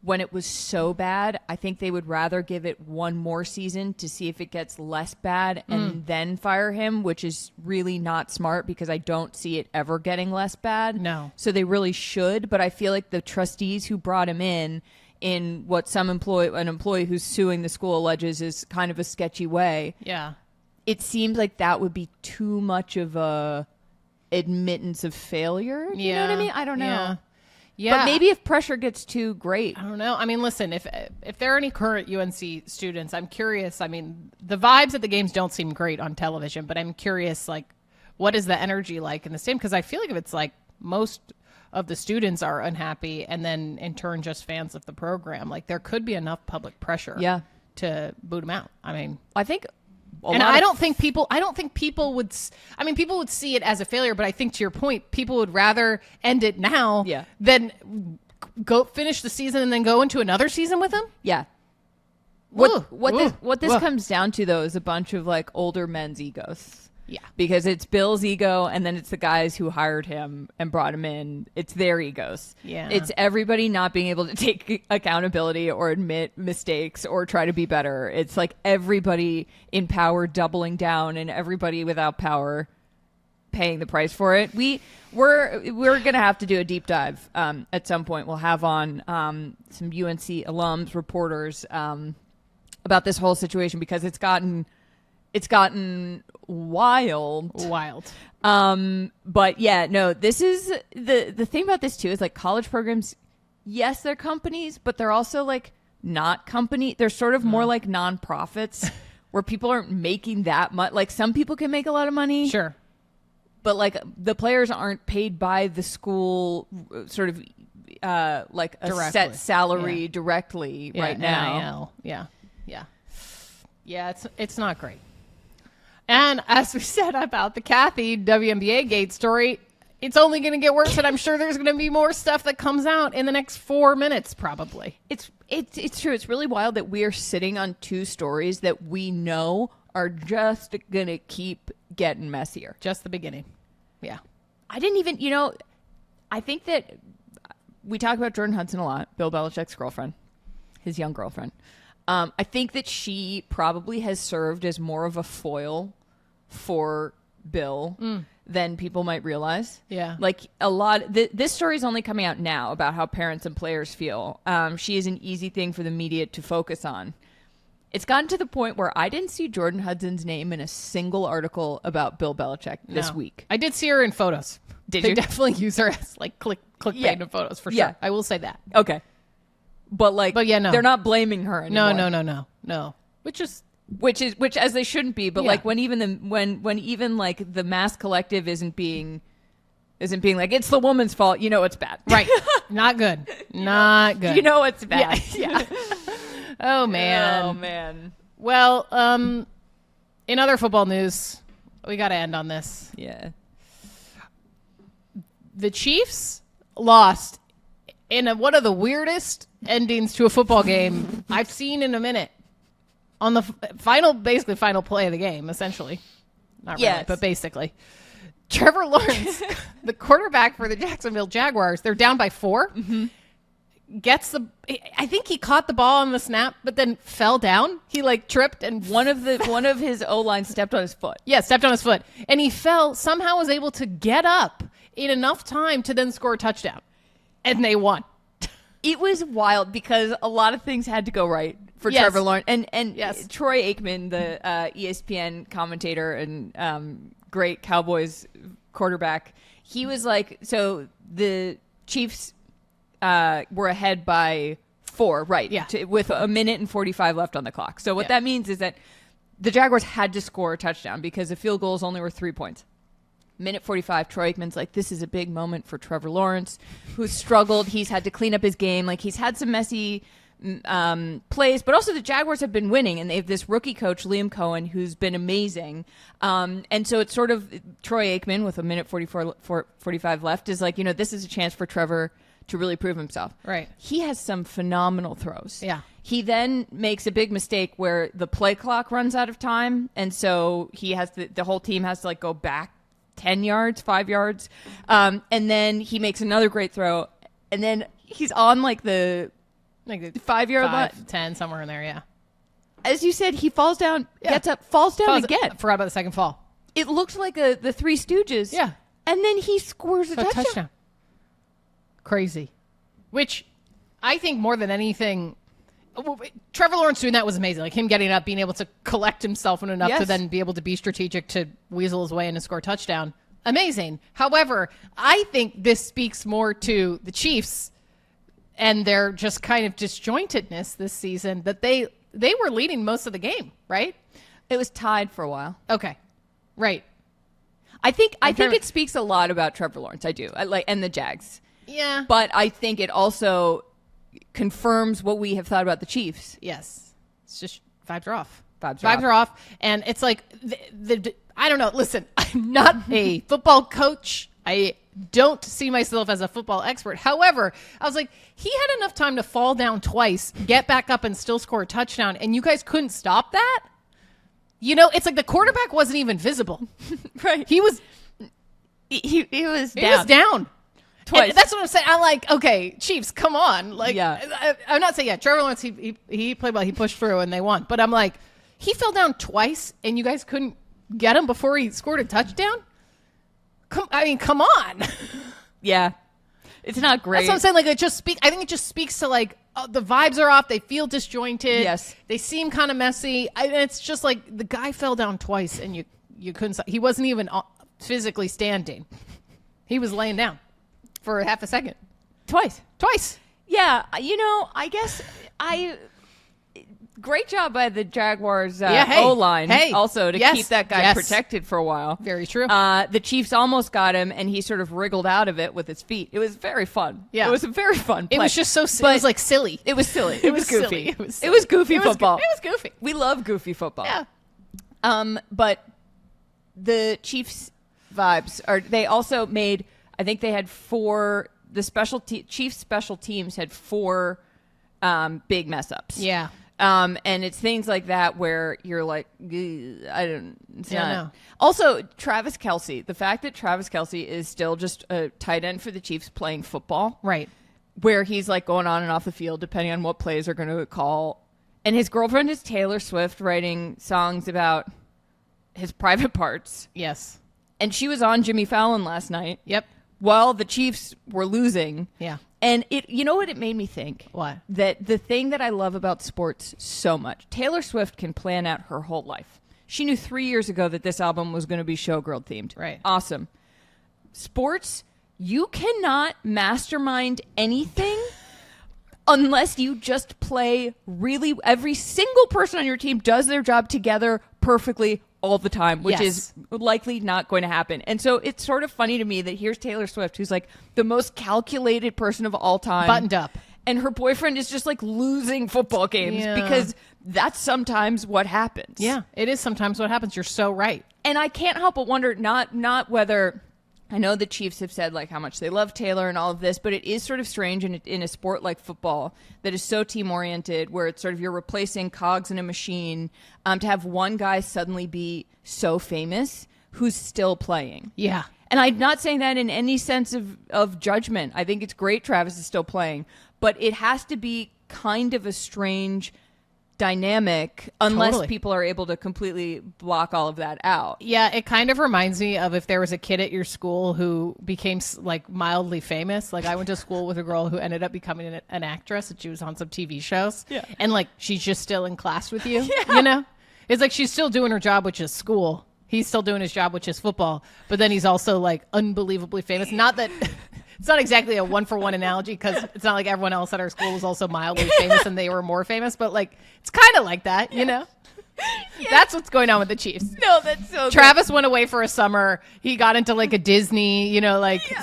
when it was so bad, I think they would rather give it one more season to see if it gets less bad and then fire him, which is really not smart because I don't see it ever getting less bad. No. So they really should, but I feel like the trustees who brought him in what an employee who's suing the school alleges is kind of a sketchy way. Yeah. It seems like that would be too much of a admittance of failure. You know what I mean? I don't know. Yeah. Yeah. But maybe if pressure gets too great. I don't know. I mean, listen, if there are any current UNC students, I'm curious. I mean, the vibes at the games don't seem great on television, but I'm curious, like, what is the energy like in the stadium? Because I feel like if it's like most of the students are unhappy and then in turn just fans of the program, like there could be enough public pressure to boot them out. I mean, I think I don't think people would see it as a failure, but I think to your point, people would rather end it now than go finish the season and then go into another season with him. Yeah. What this comes down to though is a bunch of like older men's egos. Yeah. Because it's Bill's ego and then it's the guys who hired him and brought him in. It's their egos. Yeah. It's everybody not being able to take accountability or admit mistakes or try to be better. It's like everybody in power doubling down and everybody without power paying the price for it. We're going to have to do a deep dive at some point. We'll have on some UNC alums, reporters about this whole situation because it's gotten wild. But yeah, no, this is the thing about this too is like college programs, yes, they're companies, but they're also like not company. They're sort of more like nonprofits where people aren't making that much. Like some people can make a lot of money. Sure. But like the players aren't paid by the school sort of like a Directly. set salary directly right now. NIL. Yeah, it's not great. And as we said about the Cathy WNBA Gate story, it's only going to get worse, and I'm sure there's going to be more stuff that comes out in the next 4 minutes, probably. It's true. It's really wild that we are sitting on two stories that we know are just going to keep getting messier. Just the beginning. Yeah. I didn't even, I think that we talk about Jordan Hudson a lot, Bill Belichick's girlfriend, his young girlfriend. I think that she probably has served as more of a foil for Bill than people might realize. Yeah. Like this story is only coming out now about how parents and players feel. She is an easy thing for the media to focus on. It's gotten to the point where I didn't see Jordan Hudson's name in a single article about Bill Belichick this week. I did see her in photos. They definitely use her as like clickbait in photos for sure. Yeah. I will say that. Okay. But yeah, no. They're not blaming her anymore. No. Which as they shouldn't be, but like when even like the mass collective isn't being like it's the woman's fault, it's bad. Right. Not good. Not good. It's bad. Yeah. Oh man. Well, in other football news, we got to end on this. Yeah. The Chiefs lost in one of the weirdest endings to a football game I've seen in a minute. On the final play of the game, essentially. Not really, but basically. Trevor Lawrence, the quarterback for the Jacksonville Jaguars, they're down by 4. Mm-hmm. I think he caught the ball on the snap, but then fell down. He like tripped and one of his O-line stepped on his foot. Yeah, stepped on his foot. And he somehow was able to get up in enough time to then score a touchdown. And they won. It was wild because a lot of things had to go right for Trevor Lawrence. And Troy Aikman, the ESPN commentator and great Cowboys quarterback, he was like, so the Chiefs were ahead by 4, right? Yeah. With a minute and 45 left on the clock. So what that means is that the Jaguars had to score a touchdown because the field goals only were 3 points. Minute 45, Troy Aikman's like, this is a big moment for Trevor Lawrence, who's struggled. He's had to clean up his game. Like, he's had some messy plays, but also the Jaguars have been winning, and they have this rookie coach, Liam Cohen, who's been amazing. And so it's sort of Troy Aikman with a minute 45 left is like, this is a chance for Trevor to really prove himself. Right. He has some phenomenal throws. Yeah. He then makes a big mistake where the play clock runs out of time, and so he has the whole team has to like go back 10 yards, 5 yards. And then he makes another great throw. And then he's on like the 5 yard line. 10, somewhere in there, yeah. As you said, he falls down, gets up, falls down again. I forgot about the second fall. It looked like the Three Stooges. Yeah. And then he scores a touchdown. Crazy. Which I think more than anything, Trevor Lawrence doing that was amazing. Like him getting up, being able to collect himself enough to then be able to be strategic to weasel his way in and score a touchdown. Amazing. However, I think this speaks more to the Chiefs and their just kind of disjointedness this season that they were leading most of the game, right? It was tied for a while. Okay. Right. I think it speaks a lot about Trevor Lawrence. I do. And the Jags. Yeah. But I think it also confirms what we have thought about the Chiefs. Yes. It's just vibes are off. Vibes are off. And it's like, I don't know. Listen, I'm not a football coach. I don't see myself as a football expert. However, I was like, he had enough time to fall down twice, get back up and still score a touchdown. And you guys couldn't stop that? It's like the quarterback wasn't even visible. Right. He was down. He was down. Twice. And that's what I'm saying. I'm like, okay, Chiefs, come on. Like, yeah. I'm not saying, Trevor Lawrence, he played well. He pushed through and they won. But I'm like, he fell down twice and you guys couldn't get him before he scored a touchdown? Come on. Yeah. It's not great. That's what I'm saying. Like, I think it just speaks to like, the vibes are off. They feel disjointed. Yes. They seem kind of messy. And it's just like the guy fell down twice and you couldn't, he wasn't even physically standing. He was laying down. For half a second. Twice. Yeah. I guess great job by the Jaguars O-line also to keep that guy protected for a while. Very true. The Chiefs almost got him, and he sort of wriggled out of it with his feet. It was very fun. Yeah. It was a very fun play. It was just so it was like silly. It was silly. It was goofy. It was goofy football. It was goofy. We love goofy football. Yeah. But the Chiefs vibes they also made, I think they had Chiefs special teams had 4 big mess ups. Yeah. And it's things like that where you're like, I don't know. Also, Travis Kelce, the fact that Travis Kelce is still just a tight end for the Chiefs playing football. Right. Where he's like going on and off the field depending on what plays are going to call. And his girlfriend is Taylor Swift writing songs about his private parts. Yes. And she was on Jimmy Fallon last night. Yep. While the Chiefs were losing. Yeah. And you know what it made me think? What? That the thing that I love about sports so much, Taylor Swift can plan out her whole life. She knew 3 years ago that this album was going to be showgirl themed. Right. Awesome. Sports, you cannot mastermind anything unless you just play really, every single person on your team does their job together perfectly all the time, which is likely not going to happen. And so it's sort of funny to me that here's Taylor Swift, who's like the most calculated person of all time. Buttoned up. And her boyfriend is just like losing football games because that's sometimes what happens. Yeah, it is sometimes what happens. You're so right. And I can't help but wonder, not whether, I know the Chiefs have said like how much they love Taylor and all of this, but it is sort of strange in a sport like football that is so team oriented, where it's sort of you're replacing cogs in a machine, to have one guy suddenly be so famous who's still playing. Yeah. And I'm not saying that in any sense of judgment. I think it's great Travis is still playing, but it has to be kind of a strange dynamic unless people are able to completely block all of that out. Yeah, it kind of reminds me of if there was a kid at your school who became like mildly famous. Like I went to school with a girl who ended up becoming an actress, and she was on some TV shows. Yeah. And like she's just still in class with you. Yeah. You know? It's like she's still doing her job, which is school. He's still doing his job, which is football. But then he's also like unbelievably famous. Not that it's not exactly a 1-for-1 analogy, because it's not like everyone else at our school was also mildly famous and they were more famous, but like it's kind of like that, you know? That's what's going on with the Chiefs. No, that's so Travis went away for a summer. He got into like a Disney,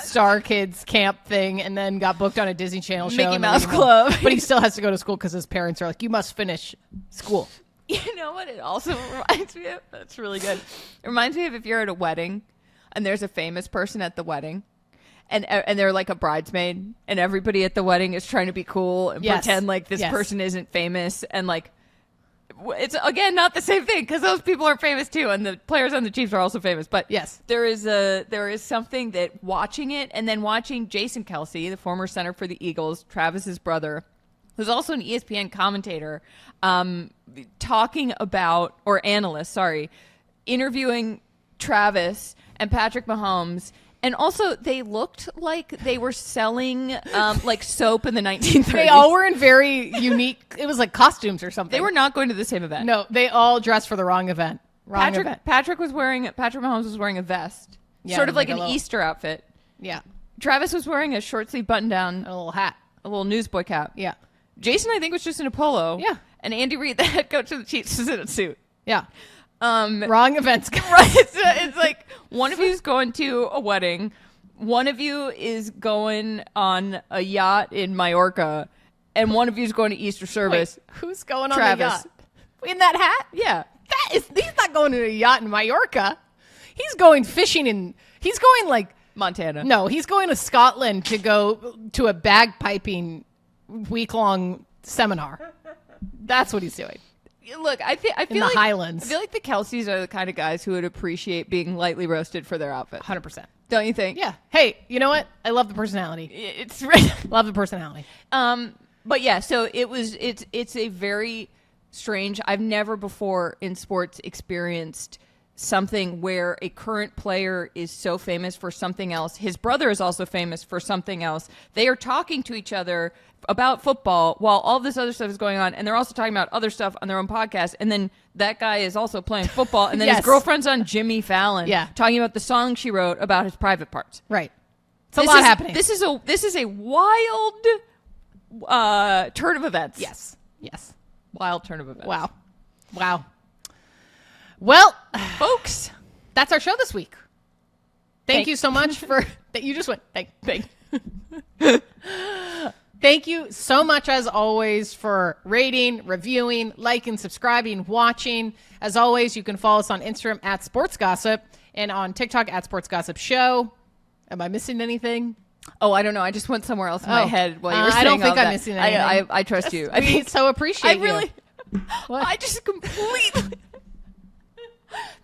Star Kids camp thing, and then got booked on a Disney Channel show. Mickey Mouse Club. But he still has to go to school because his parents are like, you must finish school. You know what it also reminds me of? That's really good. It reminds me of if you're at a wedding and there's a famous person at the wedding and they're like a bridesmaid and everybody at the wedding is trying to be cool and pretend like this person isn't famous, and like it's again not the same thing because those people are famous too, and the players on the Chiefs are also famous. But yes, there is something that watching it and then watching Jason Kelsey, the former center for the Eagles, Travis's brother, who's also an ESPN commentator, talking about, or analyst, sorry, interviewing Travis and Patrick Mahomes. And also, they looked like they were selling like soap in the 1930s. They all were in very unique, it was like costumes or something. They were not going to the same event. No, they all dressed for the wrong event. Patrick Mahomes was wearing a vest. Sort of like an Easter outfit. Yeah. Travis was wearing a short sleeve button down. A little hat. A little newsboy cap. Yeah. Jason, I think, was just in a polo. Yeah. And Andy Reid, the head coach of the Chiefs, was in a suit. Yeah. Wrong events, guys. Right. It's like one of you is going to a wedding. One of you is going on a yacht in Mallorca. And one of you is going to Easter service. Wait, who's going on Travis. the yacht? In that hat? Yeah. He's not going to a yacht in Mallorca. He's going fishing he's going like Montana. No, he's going to Scotland to go to a bagpiping week-long seminar. That's what he's doing. Look, I feel in the like Highlands. I feel like the Kelseys are the kind of guys who would appreciate being lightly roasted for their outfit. 100%. Don't you think? Yeah. Hey, you know what? I love the personality. It's right. Love the personality. But yeah, so it's a very strange. I've never before in sports experienced something where a current player is so famous for something else. His brother is also famous for something else. They are talking to each other about football while all this other stuff is going on, and they're also talking about other stuff on their own podcast. And then that guy is also playing football, and then his girlfriend's on Jimmy Fallon, talking about the song she wrote about his private parts. Right. It's a lot happening. This is a wild turn of events. Yes. Wild turn of events. Wow. Well, folks, that's our show this week. Thank you so much for that. You just went thank. Thank you so much, as always, for rating, reviewing, liking, subscribing, watching. As always, you can follow us on Instagram at Sports Gossip and on TikTok at Sports Gossip Show. Am I missing anything? Oh, I don't know. I just went somewhere else in my head while you were saying I don't think all I'm that. missing anything. I trust you. I think so appreciate I really, What? I just completely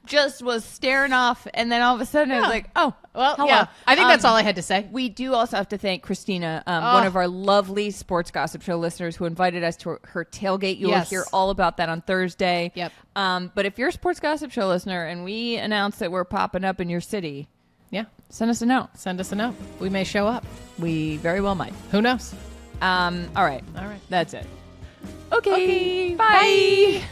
just was staring off, and then all of a sudden I was like, oh, well, hello. yeah. I think that's all I had to say. We do also have to thank Christina, one of our lovely Sports Gossip Show listeners who invited us to her tailgate. You will hear all about that on Thursday. Yep. But if you're a Sports Gossip Show listener and we announce that we're popping up in your city, send us a note. Send us a note. We may show up. We very well might. Who knows? All right. All right. That's it. Okay. Bye.